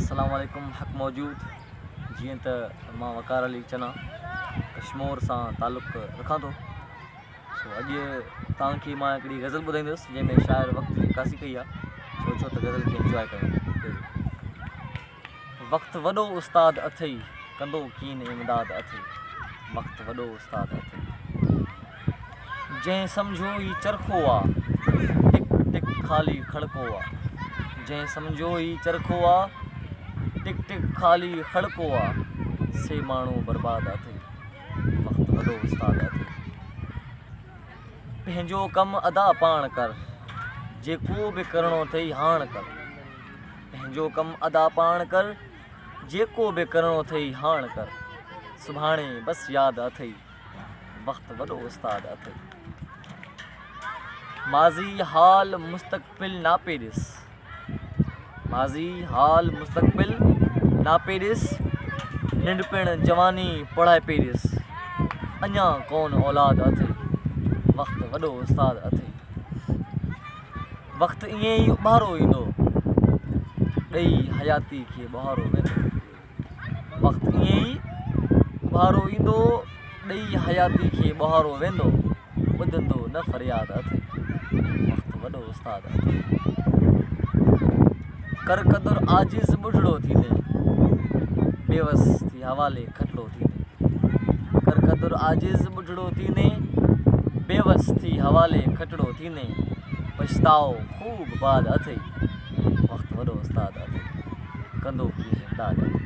अस्सलाम वालेकुम हक़ मौजूद जीअं त मां वकार अली चना कश्मीर सां ताल्लुक़ रखां थो। सो अॼु तव्हांखे मां हिकिड़ी गज़ल ॿुधाईंदुसि जंहिंमें शाइर वक़्त जी कासी कई आहे। सोचो त गज़ल खे इंजॉय कयूं। वक़्तु वॾो उस्ताद अथई कंदो कीन इमदाद अथई। वक़्तु वॾो उस्ताद अथई जंहिं सम्झो ई चरखो आहे टिक टिक ख़ाली खड़को आहे। जंहिं सम्झो ई चरखो आहे टिक टिक ख़ाली खड़को आहे। से माण्हू बर्बाद अथई। वक़्तु वॾो उस्ताद अथई। पंहिंजो कमु अदा पाण कर जेको बि करिणो अथई हाण कर। पंहिंजो कमु अदा पाण कर जेको बि करिणो अथई हाण कर। सुभाणे बसि यादि अथई। वक़्तु वॾो उस्ताद अथई। माज़ी हाल मुस्तक़बिल नापे ॾिस। माज़ी हाल मुस्तक़बिल नापे ॾिस। नंढपिण जवानी पढ़ाए पे ॾिस। अञा कोन औलाद अथई। वक़्तु वॾो उस्ताद अथई। वक़्तु ईअं ई उभारो ईंदो ॾेई हयाती खे ॿुहारो वेंदो। वक़्तु ईअं ई उभारो ईंदो ॾेई हयाती खे ॿुहारो वेंदो। ॿुधंदो न फ़रियाद अथई। वक़्तु वॾो उस्ताद अथई। कर क़दुरु आजिज़ ॿुढड़ो थींदे बेवस थी हवाले खटड़ो थींदे। कर क़दुरु आजिज़ ॿुढड़ो थींदे बेवस थी हवाले खटड़ो थींदे। पछताओ ख़ूब बाद अथई। वक़्तु वॾो उस्ताद अथई कंदो कीन इमदाद अथई।